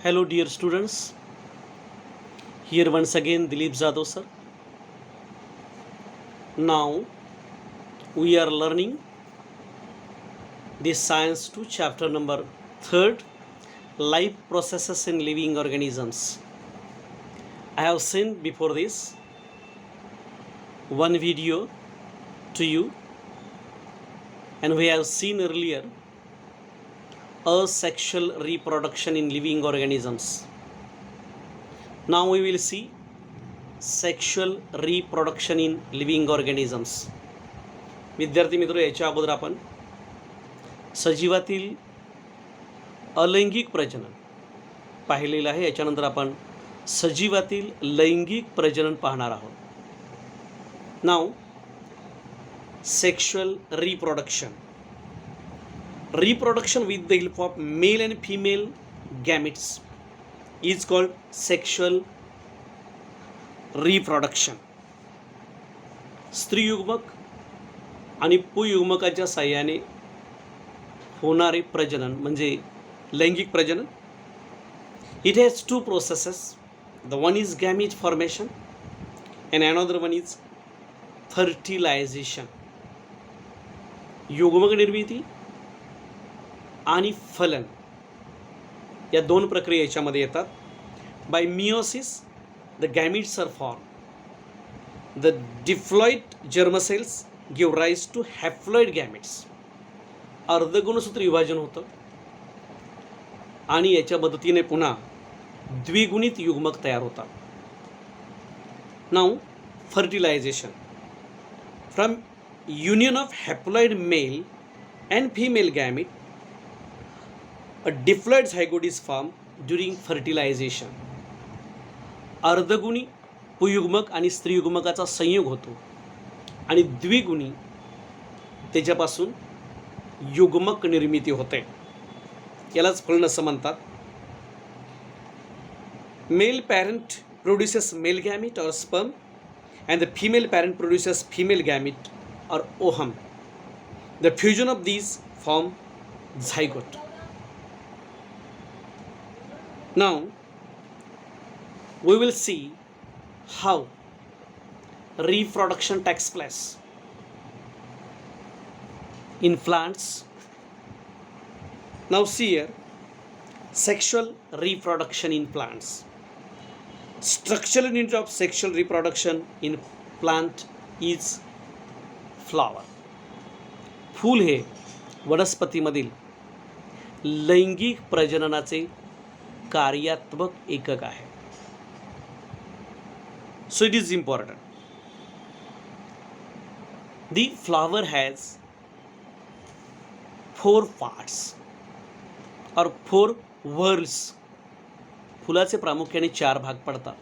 Hello dear students, here once again Dilip Jadhav sir. Now we are learning the science 2 chapter number 3rd, life processes in living organisms. I have sent before this one video to you, and we have seen earlier asexual reproduction in living organisms. Now we will see sexual reproduction in living organisms. विद्यार्थी मित्र, याच्या अगोदर आपण सजीवातील अलैंगिक प्रजनन पाहिलेलं आहे. याच्यानंतर आपण सजीवातील लैंगिक प्रजनन पाहणार आहोत. नाव sexual reproduction with the help of male and female gametes is called sexual reproduction. स्त्रीयुग्मक आणि पुयुग्मकाच्या साह्याने होणारे प्रजनन म्हणजे लैंगिक प्रजनन. It has two processes. The one is gamete formation and another one is fertilisation. युग्मक निर्मिती आणि फलन या दोन प्रक्रिया याच्यामध्ये येतात. By meiosis the gametes are formed. The diploid germ cells give rise to haploid gametes. अर्धगुणसूत्र विभाजन होतं आणि याच्या मदतीने पुन्हा द्विगुणित युग्मक तयार होतात. Now fertilisation. From union of haploid male and female gamete a diploid zygote is form during fertilisation. अर्धगुणी पुयुग्मक आणि स्त्रीयुग्मकाचा संयोग होतो आणि द्विगुणी त्याच्यापासून युग्मक निर्मिती होते. यालाच फलन असं म्हणतात. Male parent produces male gamete or sperm and the female parent produces female gamete or ovum. The fusion of these form zygote. Now we will see how reproduction takes place in plants. Now see here, sexual reproduction in plants. Structural unit of sexual reproduction in plant is flower. फूल हे वनस्पतीमधील लैंगिक प्रजननाचे कार्यात्मक एकक आहे. So it is important. The flower has 4 parts or 4 whorls. फुलाचे प्रामुख्याने 4 भाग पडतात.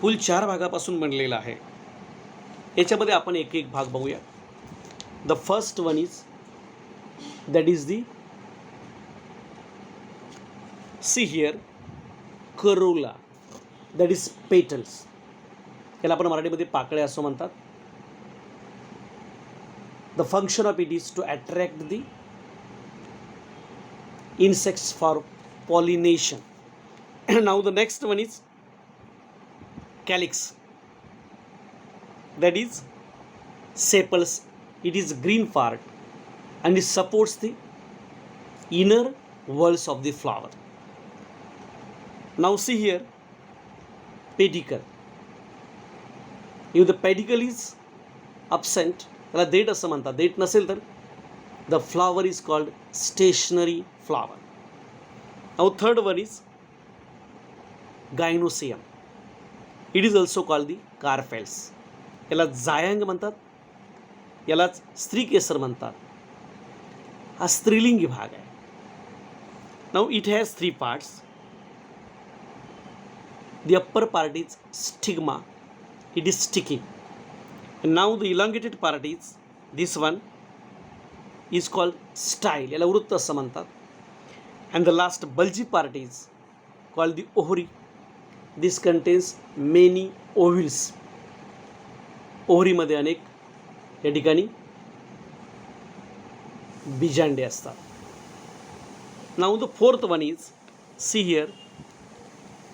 फूल 4 भागापासून बनलेलं आहे. याच्यामध्ये आपण एक एक भाग बघूया. The first one is that is the see here corolla. That is petals. याला आपण मराठीमध्ये पाकळ्या असं म्हणतात. The function of it is to attract the insects for pollination. Now the next one is calyx. That is sepals. It is green part and it supports the inner walls of the flower. Now see here, pedicle. If the pedicle is absent, त्याला देठ असं म्हणतात. देठ नसेल तर the flower is called stationary flower. Now third one is gynoecium. It is also called the carpels. याला जायांग म्हणतात. यालाच स्त्रीकेसर म्हणतात. हा स्त्रीलिंगी भाग आहे. Now it has 3 parts. The upper part is stigma. It is sticky. And now the elongated part is this one is called style. याला वृत्त असं म्हणतात. And the last bulgy part is called the ovary. This contains many ovules. ओव्हरीमध्ये अनेक या ठिकाणी बीजांडे असतात. Now the fourth one is, see here,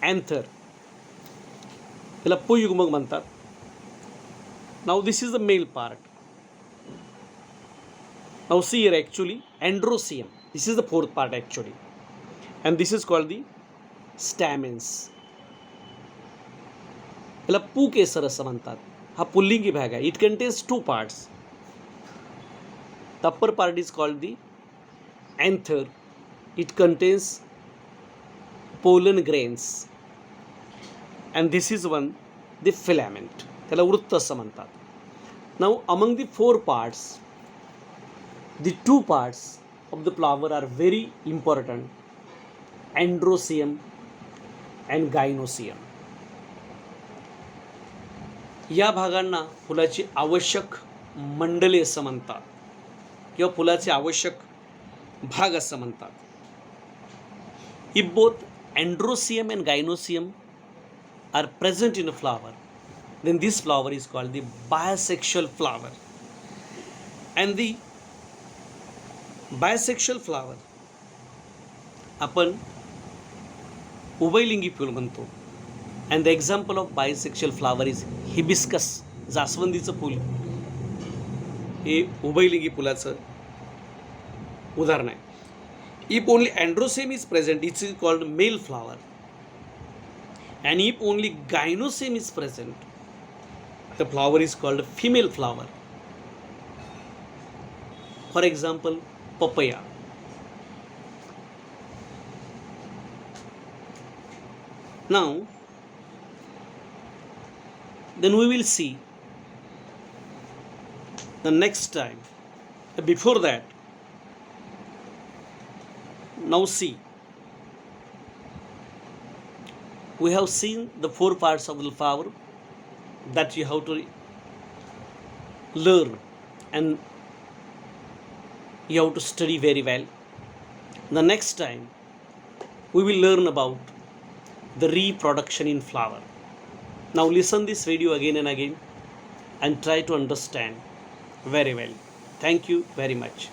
anther. त्याला पुयुग्मक म्हणतात. Now this is the male part. Now see here, actually androecium. This is the fourth part actually, and this is called the stamens. याला पुकेसर असं म्हणतात. हा पुल्लिंगी भाग आहे. It contains two parts. The upper part is called the anther. It contains pollen grains, and this is one the filament. त्याला वृत्त असं म्हणतात. Now among the four parts, the two parts of the flower are very important: androecium and gynoecium. या भागांना फुलाची आवश्यक मंडले असं म्हणतात किंवा फुलाचे आवश्यक भाग असं म्हणतात. If both androecium and gynoecium are present in a flower, then this flower is called the bisexual flower. And the bisexual flower आपण उभयलिंगी फूल म्हणतो. And the example of bisexual flower is hibiscus. जास्वंदीचं फूल हे उभयलिंगी फुलाचं उदाहरण आहे. If only androecium is present, it is called male flower. And if only gynoecium is present, the flower is called female flower. For example, papaya. Now, then we will see the next time. Before that, now see, we have seen the four parts of the flower that you have to learn and you have to study very well. The next time we will learn about the reproduction in flower. Now listen this video again and again and try to understand very well. Thank you very much.